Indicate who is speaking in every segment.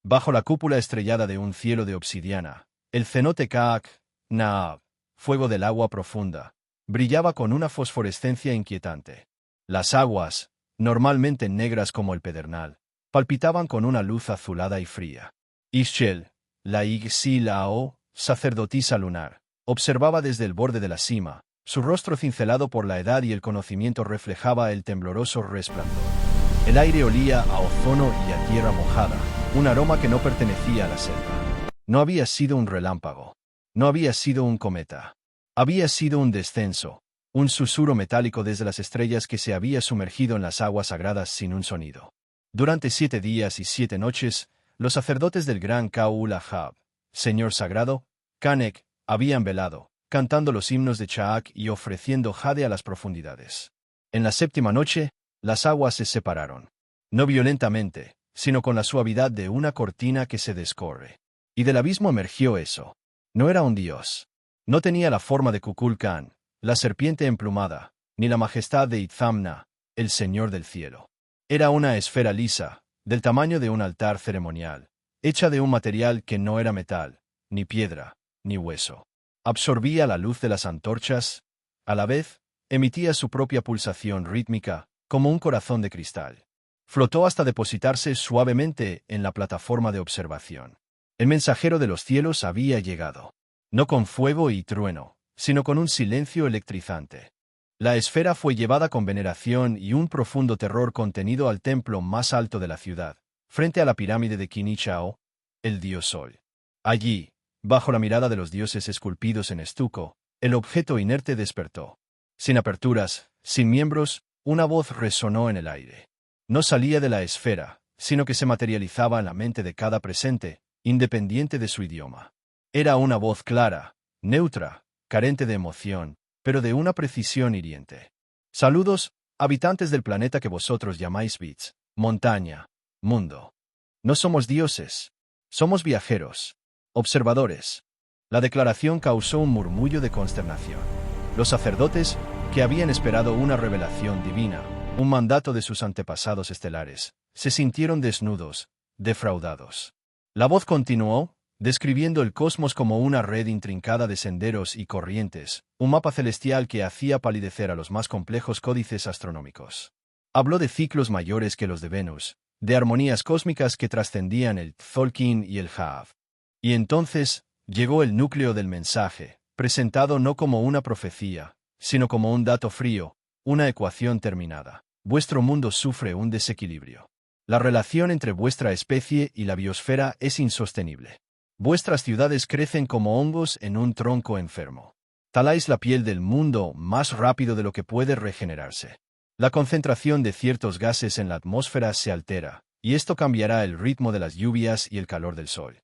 Speaker 1: Bajo la cúpula estrellada de un cielo de obsidiana, el cenote Caach Naab, fuego del agua profunda, brillaba con una fosforescencia inquietante. Las aguas, normalmente negras como el pedernal, palpitaban con una luz azulada y fría. Ixchel, la Ig-Si-La-O, sacerdotisa lunar, observaba desde el borde de la cima. Su rostro cincelado por la edad y el conocimiento reflejaba el tembloroso resplandor. El aire olía a ozono y a tierra mojada, un aroma que no pertenecía a la selva. No había sido un relámpago. No había sido un cometa. Había sido un descenso, un susurro metálico desde las estrellas que se había sumergido en las aguas sagradas sin un sonido. Durante 7 días y 7 noches, los sacerdotes del gran Kaul-Ahab, Señor Sagrado, Canek, habían velado, cantando los himnos de Chaak y ofreciendo jade a las profundidades. En la 7ª noche, las aguas se separaron. No violentamente, sino con la suavidad de una cortina que se descorre. Y del abismo emergió eso. No era un dios. No tenía la forma de Kukulkan, la serpiente emplumada, ni la majestad de Itzamna, el Señor del cielo. Era una esfera lisa, del tamaño de un altar ceremonial, hecha de un material que no era metal, ni piedra, ni hueso. Absorbía la luz de las antorchas, a la vez, emitía su propia pulsación rítmica, como un corazón de cristal. Flotó hasta depositarse suavemente en la plataforma de observación. El mensajero de los cielos había llegado. No con fuego y trueno, sino con un silencio electrizante. La esfera fue llevada con veneración y un profundo terror contenido al templo más alto de la ciudad, frente a la pirámide de Kinichao, el dios Sol. Allí, bajo la mirada de los dioses esculpidos en estuco, el objeto inerte despertó. Sin aperturas, sin miembros, una voz resonó en el aire. No salía de la esfera, sino que se materializaba en la mente de cada presente, independiente de su idioma. Era una voz clara, neutra, carente de emoción, pero de una precisión hiriente. Saludos, habitantes del planeta que vosotros llamáis bits, montaña, mundo. No somos dioses. Somos viajeros. Observadores. La declaración causó un murmullo de consternación. Los sacerdotes, que habían esperado una revelación divina, un mandato de sus antepasados estelares, se sintieron desnudos, defraudados. La voz continuó, describiendo el cosmos como una red intrincada de senderos y corrientes, un mapa celestial que hacía palidecer a los más complejos códices astronómicos. Habló de ciclos mayores que los de Venus, de armonías cósmicas que trascendían el Tzolk'in y el Jaav. Y entonces, llegó el núcleo del mensaje, presentado no como una profecía, sino como un dato frío, una ecuación terminada. Vuestro mundo sufre un desequilibrio. La relación entre vuestra especie y la biosfera es insostenible. Vuestras ciudades crecen como hongos en un tronco enfermo. Taláis la piel del mundo más rápido de lo que puede regenerarse. La concentración de ciertos gases en la atmósfera se altera, y esto cambiará el ritmo de las lluvias y el calor del sol.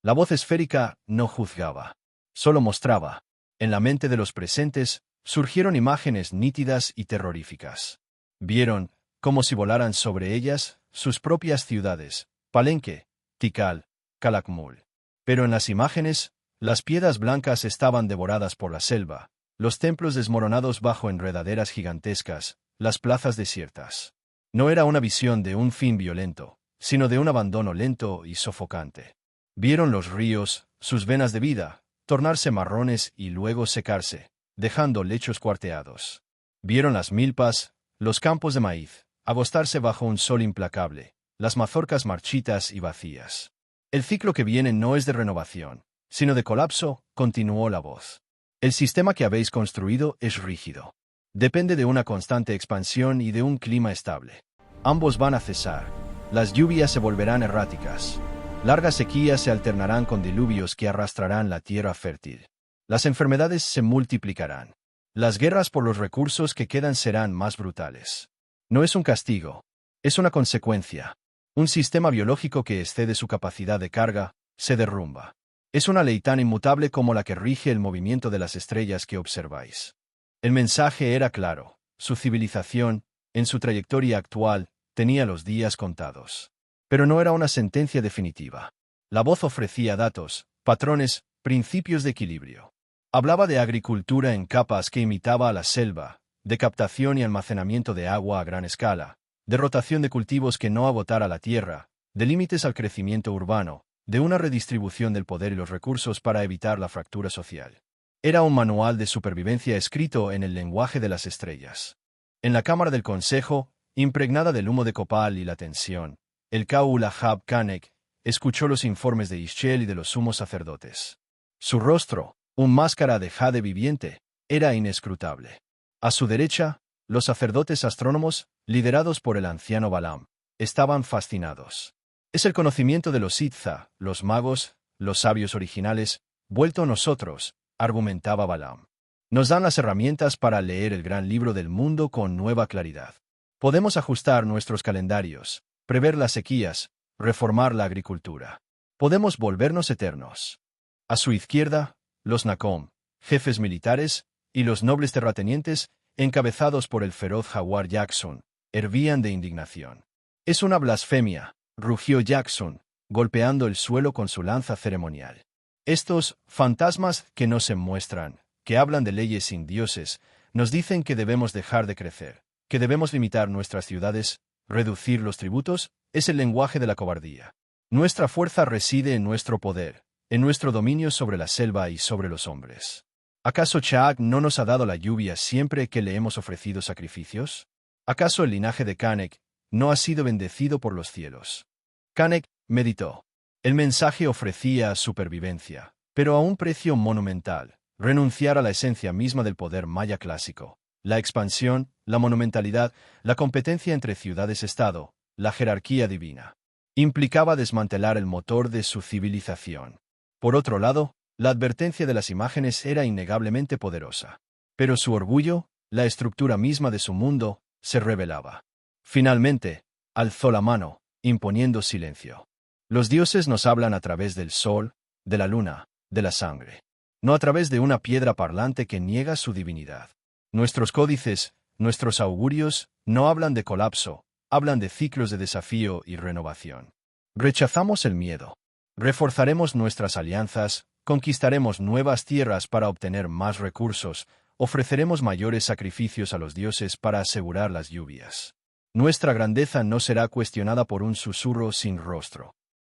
Speaker 1: La voz esférica no juzgaba, solo mostraba. En la mente de los presentes surgieron imágenes nítidas y terroríficas. Vieron, como si volaran sobre ellas, sus propias ciudades, Palenque, Tikal, Calakmul. Pero en las imágenes, las piedras blancas estaban devoradas por la selva, los templos desmoronados bajo enredaderas gigantescas, las plazas desiertas. No era una visión de un fin violento, sino de un abandono lento y sofocante. Vieron los ríos, sus venas de vida, tornarse marrones y luego secarse, dejando lechos cuarteados. Vieron las milpas, los campos de maíz, agostarse bajo un sol implacable, las mazorcas marchitas y vacías. El ciclo que viene no es de renovación, sino de colapso, continuó la voz. El sistema que habéis construido es rígido. Depende de una constante expansión y de un clima estable. Ambos van a cesar. Las lluvias se volverán erráticas. Largas sequías se alternarán con diluvios que arrastrarán la tierra fértil. Las enfermedades se multiplicarán. Las guerras por los recursos que quedan serán más brutales. No es un castigo. Es una consecuencia. Un sistema biológico que excede su capacidad de carga, se derrumba. Es una ley tan inmutable como la que rige el movimiento de las estrellas que observáis. El mensaje era claro. Su civilización, en su trayectoria actual, tenía los días contados. Pero no era una sentencia definitiva. La voz ofrecía datos, patrones, principios de equilibrio. Hablaba de agricultura en capas que imitaba a la selva, de captación y almacenamiento de agua a gran escala, de rotación de cultivos que no agotara la tierra, de límites al crecimiento urbano, de una redistribución del poder y los recursos para evitar la fractura social. Era un manual de supervivencia escrito en el lenguaje de las estrellas. En la cámara del consejo, impregnada del humo de copal y la tensión, el Kaulahab Kanek escuchó los informes de Ischel y de los sumos sacerdotes. Su rostro, un máscara de jade viviente, era inescrutable. A su derecha, los sacerdotes astrónomos, liderados por el anciano Balaam, estaban fascinados. Es el conocimiento de los Itza, los magos, los sabios originales, vuelto nosotros, argumentaba Balaam. Nos dan las herramientas para leer el gran libro del mundo con nueva claridad. Podemos ajustar nuestros calendarios, prever las sequías, reformar la agricultura. Podemos volvernos eternos. A su izquierda, los Nacom, jefes militares, y los nobles terratenientes, encabezados por el feroz jaguar Jackson, hervían de indignación. Es una blasfemia, rugió Jackson, golpeando el suelo con su lanza ceremonial. Estos fantasmas que no se muestran, que hablan de leyes sin dioses, nos dicen que debemos dejar de crecer, que debemos limitar nuestras ciudades, reducir los tributos, es el lenguaje de la cobardía. Nuestra fuerza reside en nuestro poder, en nuestro dominio sobre la selva y sobre los hombres. ¿Acaso Chaak no nos ha dado la lluvia siempre que le hemos ofrecido sacrificios? ¿Acaso el linaje de Kanek no ha sido bendecido por los cielos? Kanek meditó. El mensaje ofrecía supervivencia, pero a un precio monumental, renunciar a la esencia misma del poder maya clásico, la expansión, la monumentalidad, la competencia entre ciudades-estado, la jerarquía divina. Implicaba desmantelar el motor de su civilización. Por otro lado, la advertencia de las imágenes era innegablemente poderosa. Pero su orgullo, la estructura misma de su mundo, se rebelaba. Finalmente, alzó la mano, imponiendo silencio. Los dioses nos hablan a través del sol, de la luna, de la sangre. No a través de una piedra parlante que niega su divinidad. Nuestros códices, nuestros augurios, no hablan de colapso, hablan de ciclos de desafío y renovación. Rechazamos el miedo. Reforzaremos nuestras alianzas, conquistaremos nuevas tierras para obtener más recursos, ofreceremos mayores sacrificios a los dioses para asegurar las lluvias. Nuestra grandeza no será cuestionada por un susurro sin rostro.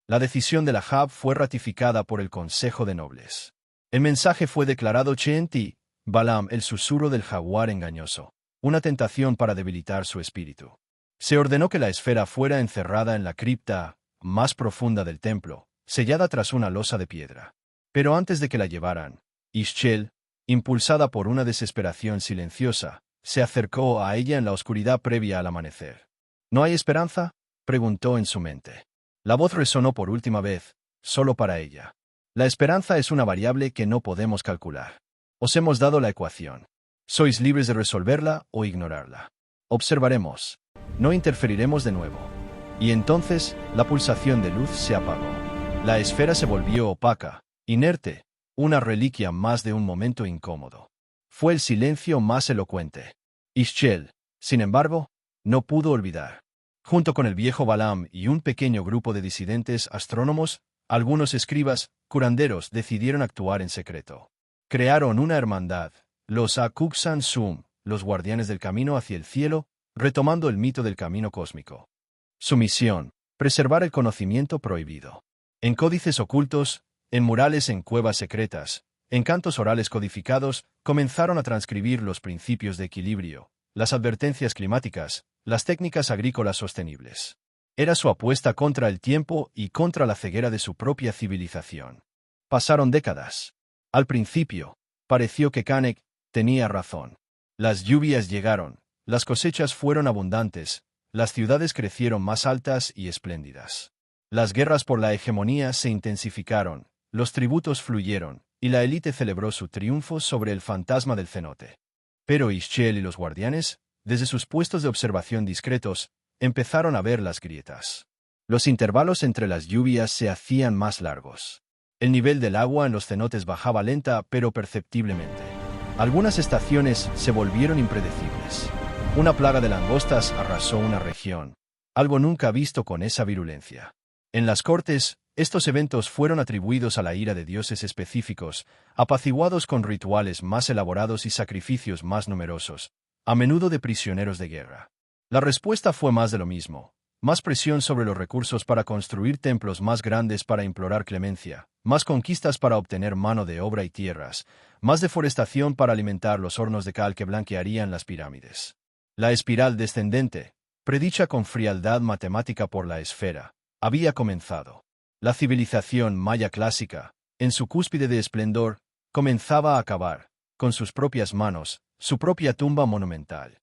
Speaker 1: La decisión de la Ahab fue ratificada por el Consejo de Nobles. El mensaje fue declarado Chenti, Balaam, el susurro del jaguar engañoso, una tentación para debilitar su espíritu. Se ordenó que la esfera fuera encerrada en la cripta más profunda del templo, sellada tras una losa de piedra. Pero antes de que la llevaran, Ischel, impulsada por una desesperación silenciosa, se acercó a ella en la oscuridad previa al amanecer. ¿No hay esperanza?, preguntó en su mente. La voz resonó por última vez, solo para ella. La esperanza es una variable que no podemos calcular. Os hemos dado la ecuación. Sois libres de resolverla o ignorarla. Observaremos. No interferiremos de nuevo. Y entonces, la pulsación de luz se apagó. La esfera se volvió opaca, inerte, una reliquia más de un momento incómodo. Fue el silencio más elocuente. Ischel, sin embargo, no pudo olvidar. Junto con el viejo Balaam y un pequeño grupo de disidentes astrónomos, algunos escribas, curanderos, decidieron actuar en secreto. Crearon una hermandad, los Akuksan Sum, los guardianes del camino hacia el cielo, retomando el mito del camino cósmico. Su misión, preservar el conocimiento prohibido. En códices ocultos, en murales en cuevas secretas, en cantos orales codificados, comenzaron a transcribir los principios de equilibrio, las advertencias climáticas, las técnicas agrícolas sostenibles. Era su apuesta contra el tiempo y contra la ceguera de su propia civilización. Pasaron décadas. Al principio, pareció que Kanek tenía razón. Las lluvias llegaron, las cosechas fueron abundantes, las ciudades crecieron más altas y espléndidas. Las guerras por la hegemonía se intensificaron, los tributos fluyeron, y la élite celebró su triunfo sobre el fantasma del cenote. Pero Ischel y los guardianes, desde sus puestos de observación discretos, empezaron a ver las grietas. Los intervalos entre las lluvias se hacían más largos. El nivel del agua en los cenotes bajaba lenta pero perceptiblemente. Algunas estaciones se volvieron impredecibles. Una plaga de langostas arrasó una región, algo nunca visto con esa virulencia. En las cortes, estos eventos fueron atribuidos a la ira de dioses específicos, apaciguados con rituales más elaborados y sacrificios más numerosos, a menudo de prisioneros de guerra. La respuesta fue más de lo mismo. más presión sobre los recursos para construir templos más grandes para implorar clemencia, más conquistas para obtener mano de obra y tierras, más deforestación para alimentar los hornos de cal que blanquearían las pirámides. La espiral descendente, predicha con frialdad matemática por la esfera, había comenzado. La civilización maya clásica, en su cúspide de esplendor, comenzaba a cavar, con sus propias manos, su propia tumba monumental.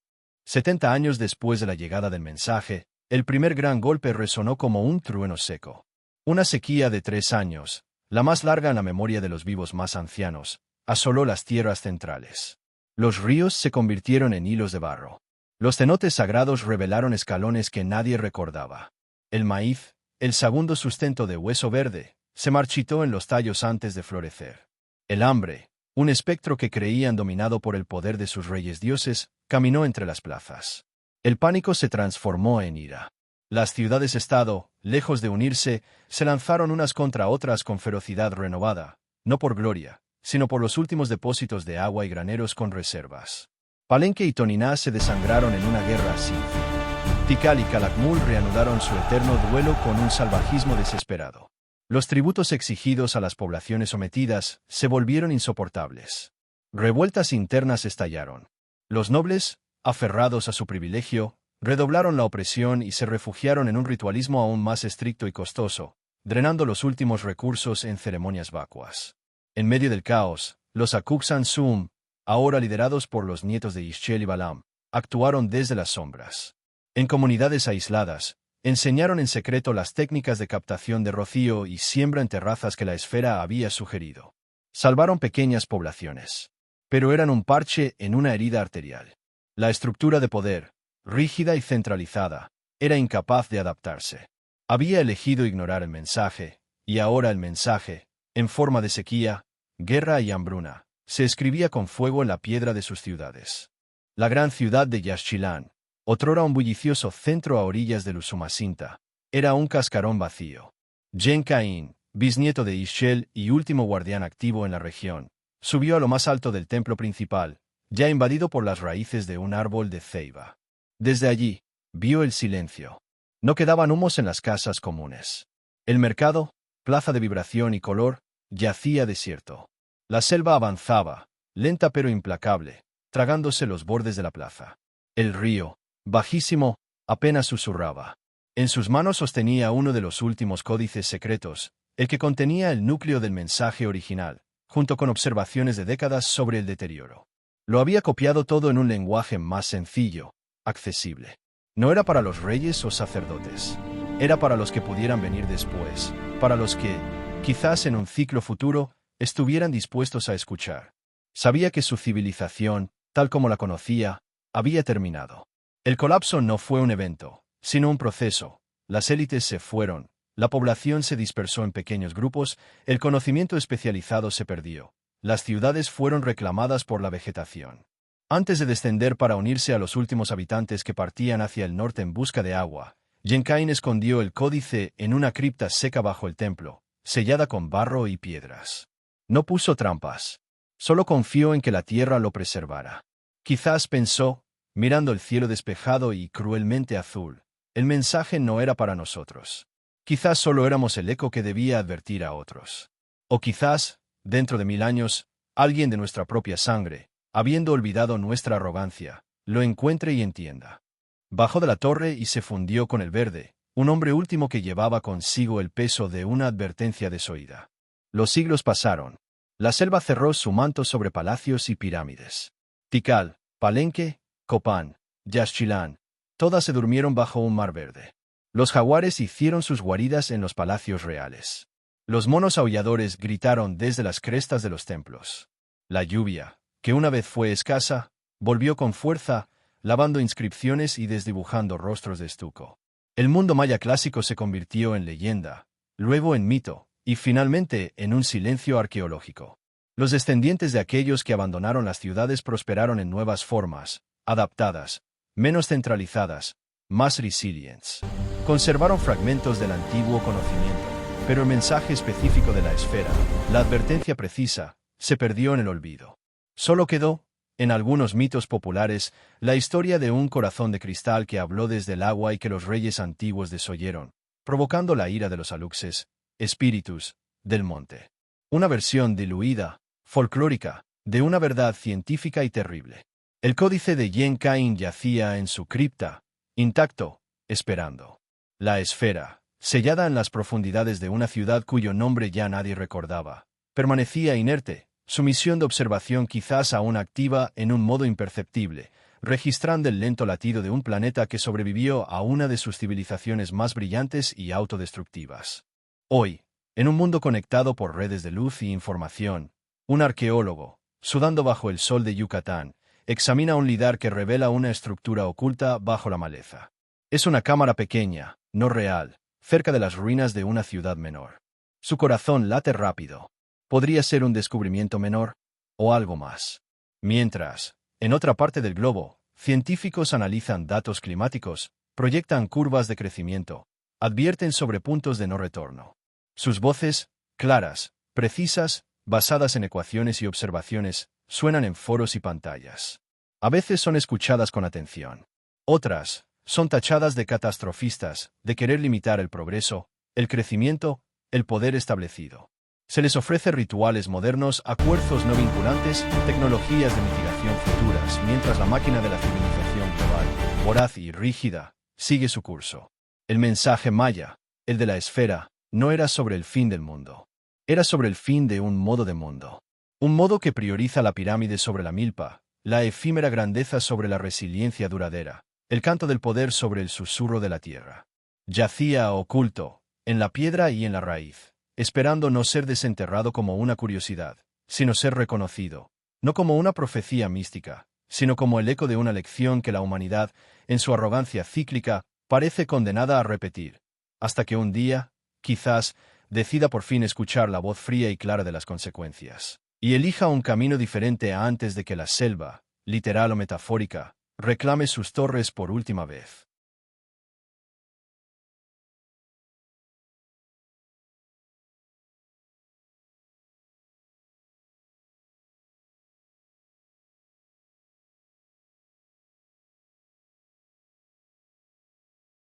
Speaker 1: 70 años después de la llegada del mensaje, el primer gran golpe resonó como un trueno seco. Una sequía de 3 años, la más larga en la memoria de los vivos más ancianos, asoló las tierras centrales. Los ríos se convirtieron en hilos de barro. Los cenotes sagrados revelaron escalones que nadie recordaba. El maíz, el segundo sustento de hueso verde, se marchitó en los tallos antes de florecer. El hambre, un espectro que creían dominado por el poder de sus reyes dioses, caminó entre las plazas. El pánico se transformó en ira. Las ciudades-estado, lejos de unirse, se lanzaron unas contra otras con ferocidad renovada, no por gloria, sino por los últimos depósitos de agua y graneros con reservas. Palenque y Toniná se desangraron en una guerra sin fin. Tikal y Calakmul reanudaron su eterno duelo con un salvajismo desesperado. Los tributos exigidos a las poblaciones sometidas se volvieron insoportables. Revueltas internas estallaron. Los nobles, aferrados a su privilegio, redoblaron la opresión y se refugiaron en un ritualismo aún más estricto y costoso, drenando los últimos recursos en ceremonias vacuas. En medio del caos, los Akuk-Sansum, ahora liderados por los nietos de Ixchel y Balam, actuaron desde las sombras. En comunidades aisladas, enseñaron en secreto las técnicas de captación de rocío y siembra en terrazas que la esfera había sugerido. Salvaron pequeñas poblaciones. Pero eran un parche en una herida arterial. La estructura de poder, rígida y centralizada, era incapaz de adaptarse. Había elegido ignorar el mensaje, y ahora el mensaje, en forma de sequía, guerra y hambruna, se escribía con fuego en la piedra de sus ciudades. La gran ciudad de Yaxchilán, otrora un bullicioso centro a orillas del Usumacinta, era un cascarón vacío. Gencaín, bisnieto de Ixchel y último guardián activo en la región, subió a lo más alto del templo principal, ya invadido por las raíces de un árbol de ceiba. Desde allí, vio el silencio. No quedaban humos en las casas comunes. El mercado, plaza de vibración y color, yacía desierto. La selva avanzaba, lenta pero implacable, tragándose los bordes de la plaza. El río, bajísimo, apenas susurraba. En sus manos sostenía uno de los últimos códices secretos, el que contenía el núcleo del mensaje original, junto con observaciones de décadas sobre el deterioro. Lo había copiado todo en un lenguaje más sencillo, accesible. No era para los reyes o sacerdotes. Era para los que pudieran venir después, para los que, quizás en un ciclo futuro, estuvieran dispuestos a escuchar. Sabía que su civilización, tal como la conocía, había terminado. El colapso no fue un evento, sino un proceso. Las élites se fueron, la población se dispersó en pequeños grupos, el conocimiento especializado se perdió. Las ciudades fueron reclamadas por la vegetación. Antes de descender para unirse a los últimos habitantes que partían hacia el norte en busca de agua, Gencaín escondió el códice en una cripta seca bajo el templo, sellada con barro y piedras. No puso trampas. Solo confió en que la tierra lo preservara. Quizás pensó, mirando el cielo despejado y cruelmente azul, el mensaje no era para nosotros. Quizás solo éramos el eco que debía advertir a otros. O quizás, dentro de 1000 años, alguien de nuestra propia sangre, habiendo olvidado nuestra arrogancia, lo encuentre y entienda. Bajó de la torre y se fundió con el verde, un hombre último que llevaba consigo el peso de una advertencia desoída. Los siglos pasaron. La selva cerró su manto sobre palacios y pirámides. Tikal, Palenque, Copán, Yaxchilán, todas se durmieron bajo un mar verde. Los jaguares hicieron sus guaridas en los palacios reales. Los monos aulladores gritaron desde las crestas de los templos. La lluvia, que una vez fue escasa, volvió con fuerza, lavando inscripciones y desdibujando rostros de estuco. El mundo maya clásico se convirtió en leyenda, luego en mito, y finalmente en un silencio arqueológico. Los descendientes de aquellos que abandonaron las ciudades prosperaron en nuevas formas, adaptadas, menos centralizadas, más resilientes. Conservaron fragmentos del antiguo conocimiento, pero el mensaje específico de la esfera, la advertencia precisa, se perdió en el olvido. Solo quedó, En algunos mitos populares, la historia de un corazón de cristal que habló desde el agua y que los reyes antiguos desoyeron, provocando la ira de los aluxes, espíritus, del monte. Una versión diluida, folclórica, de una verdad científica y terrible. El códice de Yen-Kain yacía en su cripta, intacto, esperando. La esfera, sellada en las profundidades de una ciudad cuyo nombre ya nadie recordaba, permanecía inerte, su misión de observación quizás aún activa en un modo imperceptible, registrando el lento latido de un planeta que sobrevivió a una de sus civilizaciones más brillantes y autodestructivas. Hoy, en un mundo conectado por redes de luz y información, un arqueólogo, sudando bajo el sol de Yucatán, examina un lidar que revela una estructura oculta bajo la maleza. Es una cámara pequeña, no real, cerca de las ruinas de una ciudad menor. Su corazón late rápido. ¿Podría ser un descubrimiento menor? ¿O algo más? Mientras, en otra parte del globo, científicos analizan datos climáticos, proyectan curvas de crecimiento, advierten sobre puntos de no retorno. Sus voces, claras, precisas, basadas en ecuaciones y observaciones, suenan en foros y pantallas. A veces son escuchadas con atención. Otras, son tachadas de catastrofistas, de querer limitar el progreso, el crecimiento, el poder establecido. Se les ofrece rituales modernos, acuerdos no vinculantes, tecnologías de mitigación futuras, mientras la máquina de la civilización global, voraz y rígida, sigue su curso. El mensaje maya, el de la esfera, no era sobre el fin del mundo. Era sobre el fin de un modo de mundo. Un modo que prioriza la pirámide sobre la milpa, la efímera grandeza sobre la resiliencia duradera, el canto del poder sobre el susurro de la tierra. Yacía oculto, en la piedra y en la raíz, esperando no ser desenterrado como una curiosidad, sino ser reconocido, no como una profecía mística, sino como el eco de una lección que la humanidad, en su arrogancia cíclica, parece condenada a repetir, hasta que un día, quizás, decida por fin escuchar la voz fría y clara de las consecuencias, y elija un camino diferente antes de que la selva, literal o metafórica, reclame sus torres por última vez.